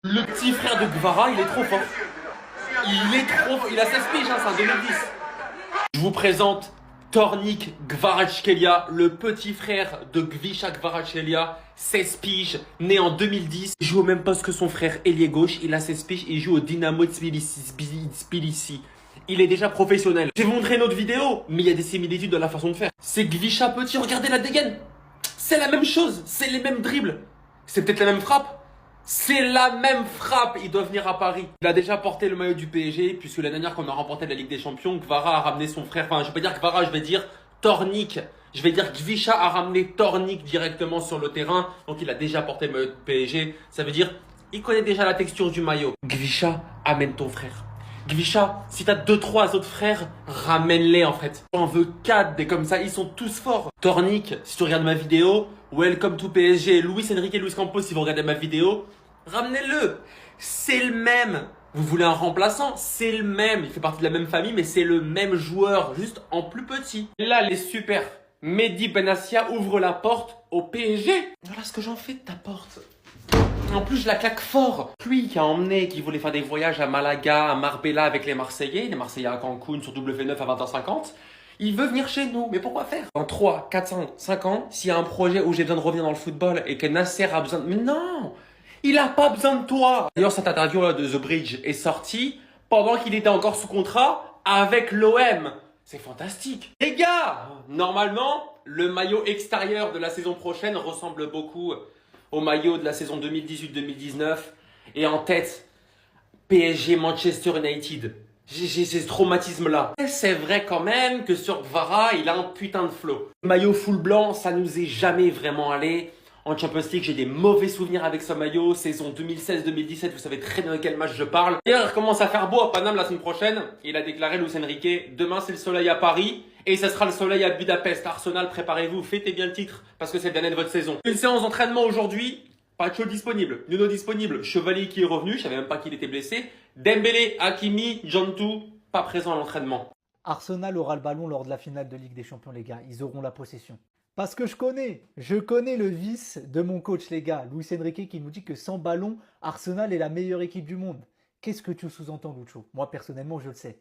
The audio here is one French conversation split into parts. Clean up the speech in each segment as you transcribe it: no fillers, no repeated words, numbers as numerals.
Le petit frère de Gvara, il est trop fort. Il a 16 piges, hein, c'est un 2010. Je vous présente Tornik Kvaratskhelia, le petit frère de Gvisha Kvaratskhelia, 16 piges, né en 2010. Il joue au même poste que son frère ailier gauche, il a 16 piges, il joue au Dynamo Tbilissi. Il est déjà professionnel. J'ai montré une autre vidéo, mais il y a des similitudes dans la façon de faire. C'est Gvisha petit, regardez la dégaine. C'est la même chose, c'est les mêmes dribbles. C'est peut-être la même frappe. C'est la même frappe. Il doit venir à Paris. Il a déjà porté le maillot du PSG, puisque l'année dernière, quand on a remporté la Ligue des Champions, Gvara a ramené son frère. Enfin, je vais pas dire Gvara, je vais dire Tornik. Je vais dire Gvisha a ramené Tornik directement sur le terrain. Donc, il a déjà porté le maillot du PSG. Ça veut dire, il connaît déjà la texture du maillot. Gvisha, amène ton frère. Gvisha, si t'as 2-3 autres frères, ramène-les en fait. J'en veux 4 des comme ça, ils sont tous forts. Tornik, si tu regardes ma vidéo, Welcome to PSG, Luis Enrique et Luis Campos, si vous regardez ma vidéo, ramenez-le. C'est le même. Vous voulez un remplaçant? C'est le même. Il fait partie de la même famille, mais c'est le même joueur, juste en plus petit. Là, les super. Mehdi Benassia ouvre la porte au PSG. Voilà ce que j'en fais de ta porte. En plus, je la claque fort. Lui qui a emmené, qui voulait faire des voyages à Malaga, à Marbella avec les Marseillais à Cancun sur W9 à 20h50. Il veut venir chez nous, mais pourquoi faire? Dans 3, 400, 5 ans, s'il y a un projet où j'ai besoin de revenir dans le football et que Nasser a besoin de... Mais non! Il a pas besoin de toi! D'ailleurs, cette interview là de The Bridge est sortie pendant qu'il était encore sous contrat avec l'OM. C'est fantastique. Les gars, normalement, le maillot extérieur de la saison prochaine ressemble beaucoup au maillot de la saison 2018-2019. Et en tête, PSG Manchester United. J'ai ce traumatisme-là. C'est vrai quand même que sur Gvara, il a un putain de flow. Le maillot full blanc, ça nous est jamais vraiment allé. En Champions League, j'ai des mauvais souvenirs avec ce maillot. Saison 2016-2017, vous savez très bien de quel match je parle. D'ailleurs, il commence à faire beau à Paname la semaine prochaine. Il a déclaré, Luis Enrique, demain c'est le soleil à Paris. Et ça sera le soleil à Budapest. Arsenal, préparez-vous, fêtez bien le titre. Parce que c'est le dernier de votre saison. Une séance d'entraînement aujourd'hui. Pacho disponible, Nuno disponible, Chevalier qui est revenu, je savais même pas qu'il était blessé. Dembélé, Hakimi, Jantou, pas présent à l'entraînement. Arsenal aura le ballon lors de la finale de Ligue des Champions, les gars. Ils auront la possession. Parce que je connais le vice de mon coach, les gars. Luis Enrique qui nous dit que sans ballon, Arsenal est la meilleure équipe du monde. Qu'est-ce que tu sous-entends, Lucho? Moi, personnellement, je le sais.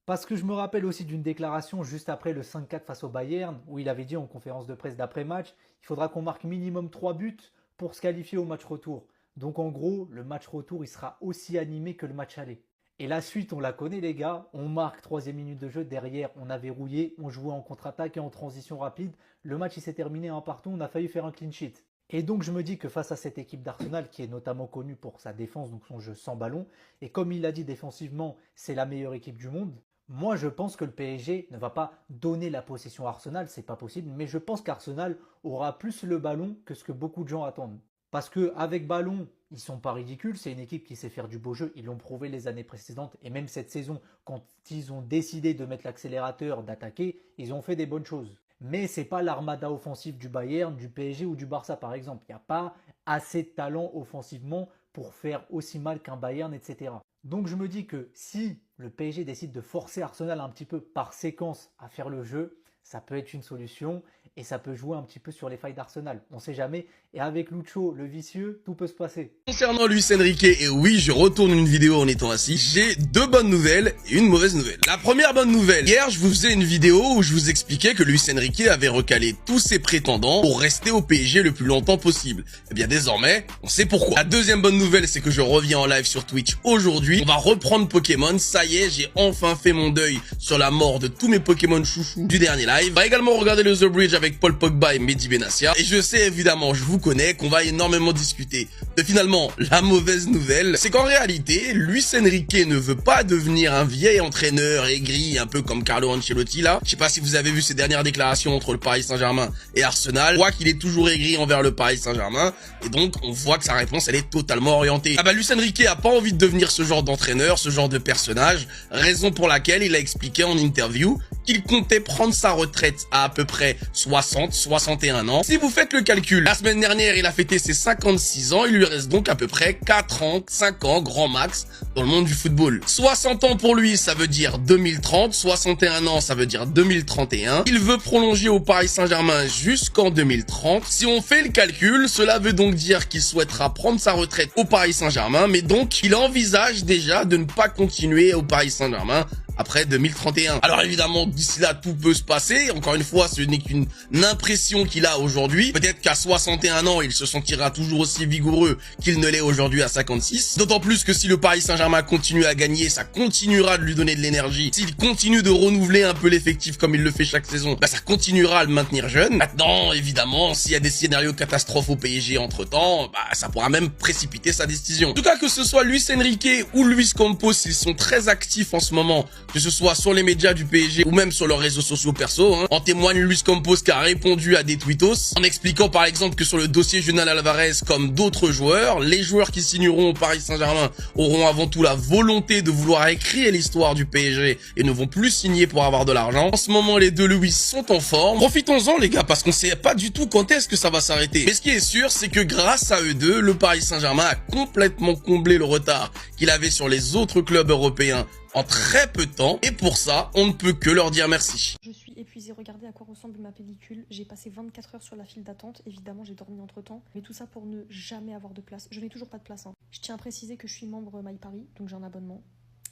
Parce que je me rappelle aussi d'une déclaration juste après le 5-4 face au Bayern, où il avait dit en conférence de presse d'après-match, il faudra qu'on marque minimum 3 buts pour se qualifier au match retour. Donc en gros, le match retour, il sera aussi animé que le match aller. Et la suite, on la connaît les gars, on marque 3e minute de jeu, derrière on a verrouillé, on jouait en contre-attaque et en transition rapide. Le match il s'est terminé en partout, on a failli faire un clean sheet. Et donc je me dis que face à cette équipe d'Arsenal qui est notamment connue pour sa défense, donc son jeu sans ballon, et comme il l'a dit défensivement, c'est la meilleure équipe du monde, moi je pense que le PSG ne va pas donner la possession à Arsenal, c'est pas possible, mais je pense qu'Arsenal aura plus le ballon que ce que beaucoup de gens attendent. Parce qu'avec ballon, ils sont pas ridicules, c'est une équipe qui sait faire du beau jeu, ils l'ont prouvé les années précédentes, et même cette saison, quand ils ont décidé de mettre l'accélérateur, d'attaquer, ils ont fait des bonnes choses. Mais c'est pas l'armada offensive du Bayern, du PSG ou du Barça par exemple. Il n'y a pas assez de talent offensivement pour faire aussi mal qu'un Bayern, etc. Donc je me dis que si le PSG décide de forcer Arsenal un petit peu par séquence à faire le jeu, ça peut être une solution et ça peut jouer un petit peu sur les failles d'Arsenal. On ne sait jamais. Et avec Lucho, le vicieux, tout peut se passer. Concernant Luis Enrique, et oui, je retourne une vidéo en étant assis, j'ai 2 bonnes nouvelles et une mauvaise nouvelle. La première bonne nouvelle, hier, je vous faisais une vidéo où je vous expliquais que Luis Enrique avait recalé tous ses prétendants pour rester au PSG le plus longtemps possible. Et bien désormais, on sait pourquoi. La deuxième bonne nouvelle, c'est que je reviens en live sur Twitch aujourd'hui. On va reprendre Pokémon. Ça y est, j'ai enfin fait mon deuil sur la mort de tous mes Pokémon chouchous du dernier live. On va également regarder le The Bridge avec Paul Pogba et Mehdi Benassia. Et je sais évidemment, je vous connais, qu'on va énormément discuter de finalement la mauvaise nouvelle. C'est qu'en réalité, Luis Enrique ne veut pas devenir un vieil entraîneur aigri, un peu comme Carlo Ancelotti là. Je sais pas si vous avez vu ses dernières déclarations entre le Paris Saint-Germain et Arsenal. Je crois qu'il est toujours aigri envers le Paris Saint-Germain. Et donc, on voit que sa réponse, elle est totalement orientée. Ah bah, Luis Enrique a pas envie de devenir ce genre d'entraîneur, ce genre de personnage. Raison pour laquelle il a expliqué en interview qu'il comptait prendre sa retraite à peu près 60, 61 ans. Si vous faites le calcul, la semaine dernière, il a fêté ses 56 ans. Il lui reste donc à peu près 4 ans, 5 ans, grand max, dans le monde du football. 60 ans pour lui, ça veut dire 2030. 61 ans, ça veut dire 2031. Il veut prolonger au Paris Saint-Germain jusqu'en 2030. Si on fait le calcul, cela veut donc dire qu'il souhaitera prendre sa retraite au Paris Saint-Germain, mais donc il envisage déjà de ne pas continuer au Paris Saint-Germain après 2031. Alors évidemment, d'ici là, tout peut se passer. Encore une fois, ce n'est qu'une impression qu'il a aujourd'hui. Peut-être qu'à 61 ans, il se sentira toujours aussi vigoureux qu'il ne l'est aujourd'hui à 56. D'autant plus que si le Paris Saint-Germain continue à gagner, ça continuera de lui donner de l'énergie. S'il continue de renouveler un peu l'effectif comme il le fait chaque saison, bah ça continuera à le maintenir jeune. Maintenant, évidemment, s'il y a des scénarios catastrophes au PSG entre-temps, bah ça pourra même précipiter sa décision. En tout cas, que ce soit Luis Enrique ou Luis Campos, ils sont très actifs en ce moment, que ce soit sur les médias du PSG ou même sur leurs réseaux sociaux perso. En témoigne Luis Campos qui a répondu à des tweetos en expliquant par exemple que sur le dossier Julián Alvarez comme d'autres joueurs, les joueurs qui signeront au Paris Saint-Germain auront avant tout la volonté de vouloir écrire l'histoire du PSG et ne vont plus signer pour avoir de l'argent. En ce moment, les deux Luis sont en forme. Profitons-en les gars, parce qu'on sait pas du tout quand est-ce que ça va s'arrêter. Mais ce qui est sûr, c'est que grâce à eux deux, le Paris Saint-Germain a complètement comblé le retard qu'il avait sur les autres clubs européens en très peu de temps, et pour ça, on ne peut que leur dire merci. Je suis épuisée, regardez à quoi ressemble ma pellicule. J'ai passé 24 heures sur la file d'attente, évidemment j'ai dormi entre temps, mais tout ça pour ne jamais avoir de place. Je n'ai toujours pas de place. Je tiens à préciser que je suis membre MyParis, donc j'ai un abonnement.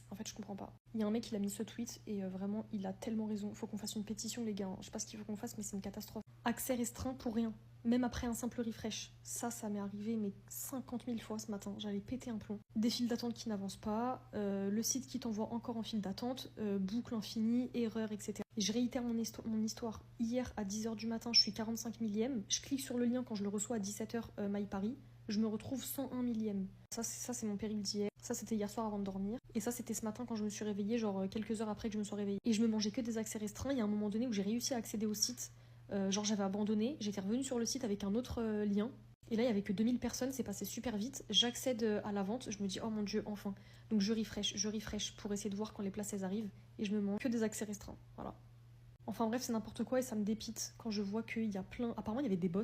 En fait, je comprends pas. Il y a un mec qui a mis ce tweet et vraiment, il a tellement raison. Faut qu'on fasse une pétition, les gars. Je sais pas ce qu'il faut qu'on fasse, mais c'est une catastrophe. Accès restreint pour rien. Même après un simple refresh. Ça m'est arrivé mais 50 000 fois ce matin. J'allais péter un plomb. Des files d'attente qui n'avancent pas, le site qui t'envoie encore en file d'attente, boucle infinie, erreur, etc. Et je réitère mon histoire. Hier à 10h du matin, je suis 45 millième. Je clique sur le lien quand je le reçois à 17h MyParis. Je me retrouve 101 millième. Ça c'est mon péril d'hier. Ça c'était hier soir avant de dormir. Et ça c'était ce matin quand je me suis réveillée, genre quelques heures après que je me sois réveillée. Et je me mangeais que des accès restreints. Il y a un moment donné où j'ai réussi à accéder au site. Genre j'avais abandonné, j'étais revenue sur le site avec un autre lien. Et là il y avait que 2000 personnes, c'est passé super vite. J'accède à la vente, je me dis oh mon dieu, enfin. Donc je refresh pour essayer de voir quand les places elles arrivent. Et je me mange que des accès restreints, voilà. Enfin bref, c'est n'importe quoi et ça me dépite quand je vois qu'il y a plein... Apparemment il y avait des bots.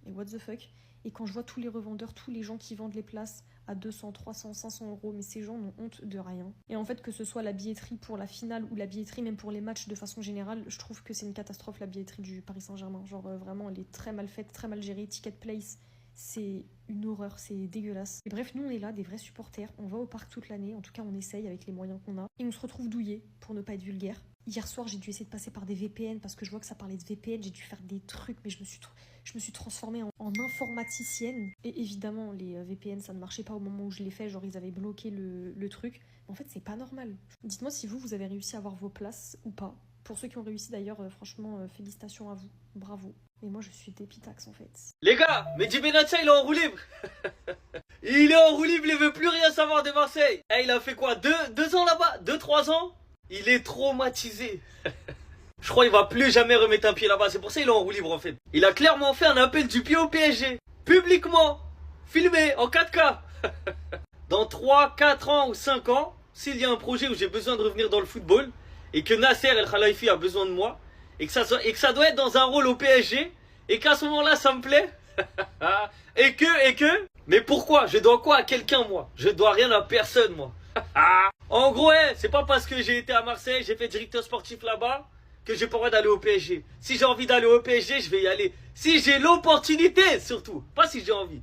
Et what the fuck. Et quand je vois tous les revendeurs, tous les gens qui vendent les places à 200, 300, 500 euros, mais ces gens n'ont honte de rien. Et en fait, que ce soit la billetterie pour la finale ou la billetterie même pour les matchs de façon générale, je trouve que c'est une catastrophe la billetterie du Paris Saint-Germain. Genre vraiment, elle est très mal faite, très mal gérée. Ticket Place, c'est une horreur, c'est dégueulasse. Et bref, nous on est là, des vrais supporters. On va au parc toute l'année, en tout cas on essaye avec les moyens qu'on a. Et on se retrouve douillés, pour ne pas être vulgaire. Hier soir, j'ai dû essayer de passer par des VPN parce que je vois que ça parlait de VPN. J'ai dû faire des trucs, mais je me suis transformée en informaticienne. Et évidemment, les VPN, ça ne marchait pas au moment où je l'ai fait. Genre, ils avaient bloqué le truc. En fait, c'est pas normal. Dites-moi si vous avez réussi à avoir vos places ou pas. Pour ceux qui ont réussi d'ailleurs, franchement, félicitations à vous. Bravo. Mais moi, je suis dépitax en fait. Les gars, Mehdi Benatia, il est en roue libre. Il est en roue libre, il veut plus rien savoir de Marseille. Eh, il a fait quoi, 2 ans là-bas, 2-3 ans. Il est traumatisé. Je crois qu'il va plus jamais remettre un pied là-bas. C'est pour ça qu'il est en roue libre en fait. Il a clairement fait un appel du pied au PSG. Publiquement. Filmé en 4K. Dans 3, 4 ans ou 5 ans, s'il y a un projet où j'ai besoin de revenir dans le football et que Nasser El Khelaifi a besoin de moi et que ça doit être dans un rôle au PSG et qu'à ce moment-là ça me plaît. et que mais pourquoi? Je dois quoi à quelqu'un moi? Je dois rien à personne moi. En gros, c'est pas parce que j'ai été à Marseille, j'ai fait directeur sportif là-bas, que j'ai pas le droit d'aller au PSG. Si j'ai envie d'aller au PSG, je vais y aller. Si j'ai l'opportunité, surtout. Pas si j'ai envie.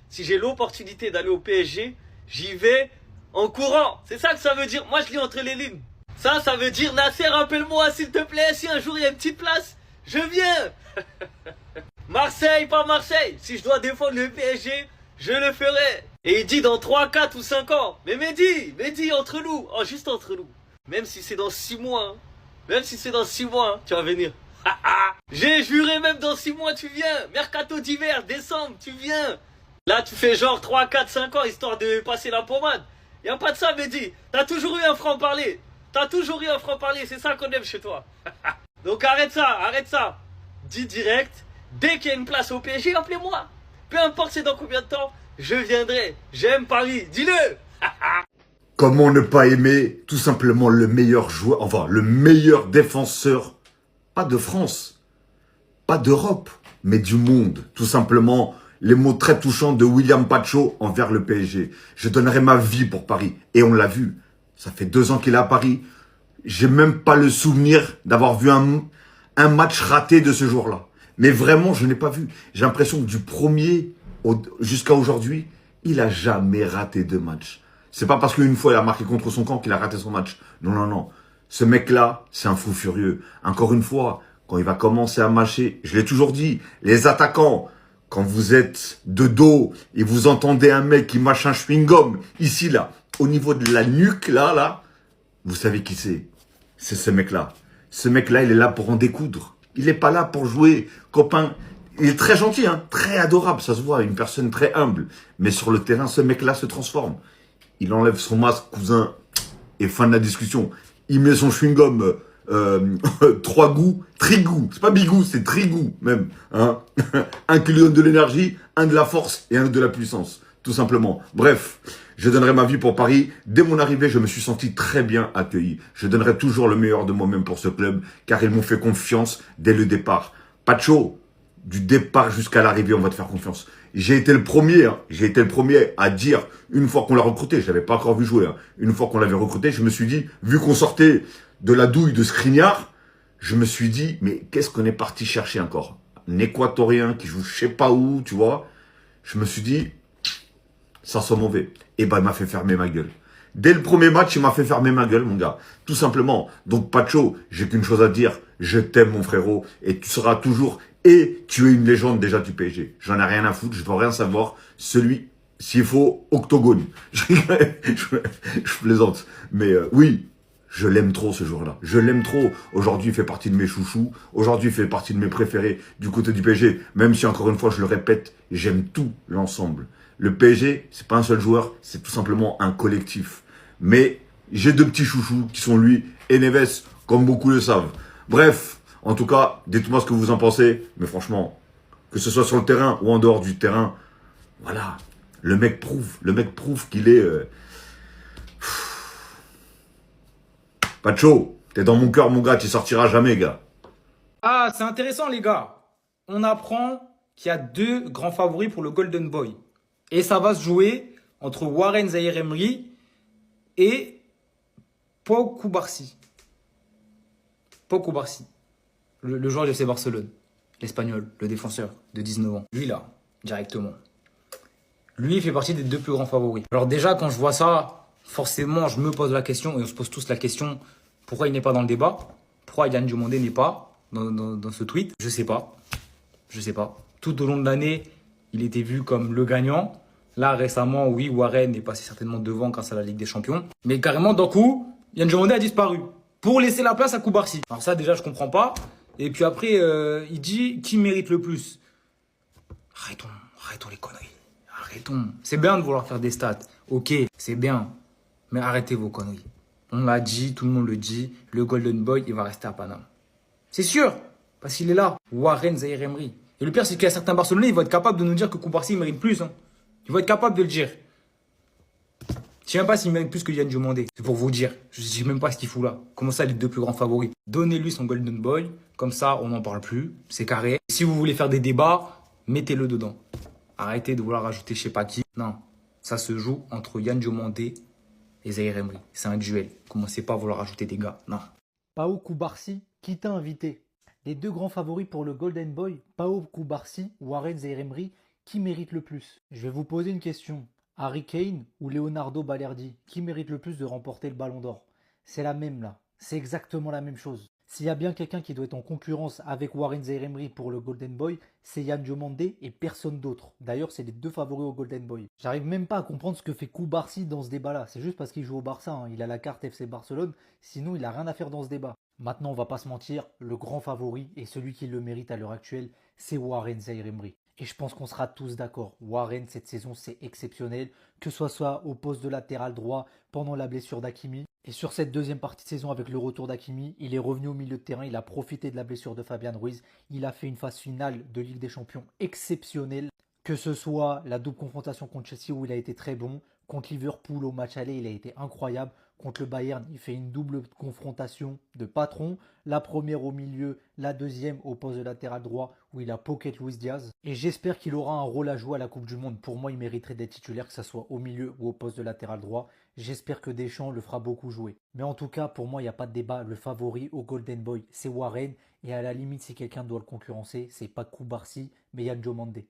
Si j'ai l'opportunité d'aller au PSG, j'y vais en courant. C'est ça que ça veut dire. Moi, je lis entre les lignes. Ça veut dire, Nasser, rappelle-moi, s'il te plaît, si un jour il y a une petite place, je viens. Marseille, pas Marseille. Si je dois défendre le PSG, je le ferai. Et il dit dans 3, 4 ou 5 ans. Mais Mehdi, entre nous. Oh, juste entre nous. Même si c'est dans 6 mois. Même si c'est dans 6 mois, tu vas venir. J'ai juré, même dans 6 mois, tu viens. Mercato d'hiver, décembre, tu viens. Là, tu fais genre 3, 4, 5 ans, histoire de passer la pommade. Y a pas de ça, Mehdi. T'as toujours eu un franc-parler. C'est ça qu'on aime chez toi. Donc arrête ça. Dis direct. Dès qu'il y a une place au PSG, appelez-moi. Peu importe c'est dans combien de temps. Je viendrai, j'aime Paris, dis-le. Comment ne pas aimer tout simplement le meilleur joueur, enfin le meilleur défenseur, pas de France, pas d'Europe, mais du monde. Tout simplement, les mots très touchants de William Pacho envers le PSG. Je donnerai ma vie pour Paris. Et on l'a vu. Ça fait 2 ans qu'il est à Paris. J'ai même pas le souvenir d'avoir vu un match raté de ce jour-là. Mais vraiment, je n'ai pas vu. J'ai l'impression que du premier jusqu'à aujourd'hui, il a jamais raté de match. C'est pas parce qu'une fois il a marqué contre son camp qu'il a raté son match. Non, non, non. Ce mec-là, c'est un fou furieux. Encore une fois, quand il va commencer à mâcher, je l'ai toujours dit, les attaquants, quand vous êtes de dos et vous entendez un mec qui mâche un chewing-gum, ici, là, au niveau de la nuque, là, vous savez qui c'est. C'est ce mec-là. Ce mec-là, il est là pour en découdre. Il n'est pas là pour jouer copain. Il est très gentil, hein, très adorable, ça se voit, une personne très humble. Mais sur le terrain, ce mec-là se transforme. Il enlève son masque, cousin, et fin de la discussion. Il met son chewing-gum 3 goûts, trigou. C'est pas bigou, c'est trigou même. Hein. Un qui lui donne de l'énergie, un de la force et un de la puissance. Tout simplement. Bref, je donnerai ma vie pour Paris. Dès mon arrivée, je me suis senti très bien accueilli. Je donnerai toujours le meilleur de moi-même pour ce club, car ils m'ont fait confiance dès le départ. Pacho, du départ jusqu'à l'arrivée, on va te faire confiance. J'ai été le premier à dire, une fois qu'on l'a recruté, je l'avais pas encore vu jouer, hein, une fois qu'on l'avait recruté, je me suis dit, vu qu'on sortait de la douille de Skriniar, je me suis dit, mais qu'est-ce qu'on est parti chercher encore? Un Équatorien qui joue je sais pas où, tu vois. Je me suis dit, ça sent mauvais. Et ben, il m'a fait fermer ma gueule. Dès le premier match, il m'a fait fermer ma gueule, mon gars. Tout simplement. Donc, Pacho, j'ai qu'une chose à dire. Je t'aime, mon frérot. Et tu seras toujours... Et tu es une légende déjà du PSG. J'en ai rien à foutre. Je veux rien savoir. Celui, s'il faut, octogone. Je plaisante. Mais oui, je l'aime trop ce joueur-là. Je l'aime trop. Aujourd'hui, il fait partie de mes chouchous. Aujourd'hui, il fait partie de mes préférés du côté du PSG. Même si, encore une fois, je le répète, j'aime tout l'ensemble. Le PSG, c'est pas un seul joueur, c'est tout simplement un collectif. Mais j'ai 2 petits chouchous qui sont lui et Neves, comme beaucoup le savent. Bref, en tout cas, dites-moi ce que vous en pensez. Mais franchement, que ce soit sur le terrain ou en dehors du terrain, voilà, le mec prouve qu'il est... Pacho, t'es dans mon cœur, mon gars, tu sortiras jamais, gars. Ah, c'est intéressant, les gars. On apprend qu'il y a 2 grands favoris pour le Golden Boy. Et ça va se jouer entre Warren Zaïre-Emery et Pau Cubarsí. Pau Cubarsí, le joueur du FC Barcelone, l'Espagnol, le défenseur de 19 ans. Lui, là, directement. Lui, il fait partie des 2 plus grands favoris. Alors déjà, quand je vois ça, forcément, je me pose la question, et on se pose tous la question, pourquoi il n'est pas dans le débat? Pourquoi Yann Diomandé n'est pas dans ce tweet? Je sais pas. Je sais pas. Tout au long de l'année, il était vu comme le gagnant. Là, récemment, oui, Warren est passé certainement devant grâce à la Ligue des Champions. Mais carrément, d'un coup, Yann Diomandé a disparu pour laisser la place à Cubarsí. Alors ça, déjà, je comprends pas. Et puis après, il dit qui mérite le plus. Arrêtons les conneries. Arrêtons. C'est bien de vouloir faire des stats. Ok, c'est bien. Mais arrêtez vos conneries. On l'a dit, tout le monde le dit. Le Golden Boy, il va rester à Paname. C'est sûr, parce qu'il est là. Warren Zaïre-Emery. Et le pire, c'est qu'il y a certains Barcelonais, ils vont être capables de nous dire que Cubarsí mérite plus. Hein. Ils vont être capables de le dire. Je sais même pas s'il mérite plus que Yann Diomandé. C'est pour vous dire. Je sais même pas ce qu'il fout là. Comment ça, les 2 plus grands favoris? Donnez-lui son Golden Boy. Comme ça, on n'en parle plus. C'est carré. Si vous voulez faire des débats, mettez-le dedans. Arrêtez de vouloir rajouter je sais pas qui. Non. Ça se joue entre Yann Diomandé et Zaïre-Emery. C'est un duel. Commencez pas à vouloir rajouter des gars. Non. Pau Cubarsí, qui t'a invité? Les 2 grands favoris pour le Golden Boy, Pau Cubarsí ou Warren Zaïre-Emery, qui mérite le plus? Je vais vous poser une question. Harry Kane ou Leonardo Balerdi, qui mérite le plus de remporter le Ballon d'Or? C'est la même là. C'est exactement la même chose. S'il y a bien quelqu'un qui doit être en concurrence avec Warren Zaïre-Emery pour le Golden Boy, c'est Yann Diomandé et personne d'autre. D'ailleurs, c'est les 2 favoris au Golden Boy. J'arrive même pas à comprendre ce que fait Cubarsí dans ce débat-là. C'est juste parce qu'il joue au Barça. Hein. Il a la carte FC Barcelone. Sinon, il a rien à faire dans ce débat. Maintenant, on va pas se mentir, le grand favori et celui qui le mérite à l'heure actuelle, c'est Warren Zaïre-Emery. Et je pense qu'on sera tous d'accord. Warren, cette saison, c'est exceptionnel. Que ce soit au poste de latéral droit pendant la blessure d'Hakimi. Et sur cette deuxième partie de saison avec le retour d'Hakimi, il est revenu au milieu de terrain. Il a profité de la blessure de Fabian Ruiz. Il a fait une phase finale de Ligue des Champions exceptionnelle. Que ce soit la double confrontation contre Chelsea où il a été très bon. Contre Liverpool au match aller, il a été incroyable. Contre le Bayern, il fait une double confrontation de patron. La première au milieu, la deuxième au poste de latéral droit où il a pocket Luis Diaz. Et j'espère qu'il aura un rôle à jouer à la Coupe du Monde. Pour moi, il mériterait d'être titulaire, que ce soit au milieu ou au poste de latéral droit. J'espère que Deschamps le fera beaucoup jouer. Mais en tout cas, pour moi, il n'y a pas de débat. Le favori au Golden Boy, c'est Warren. Et à la limite, si quelqu'un doit le concurrencer, c'est pas Koubarsi, mais Yann Diomandé.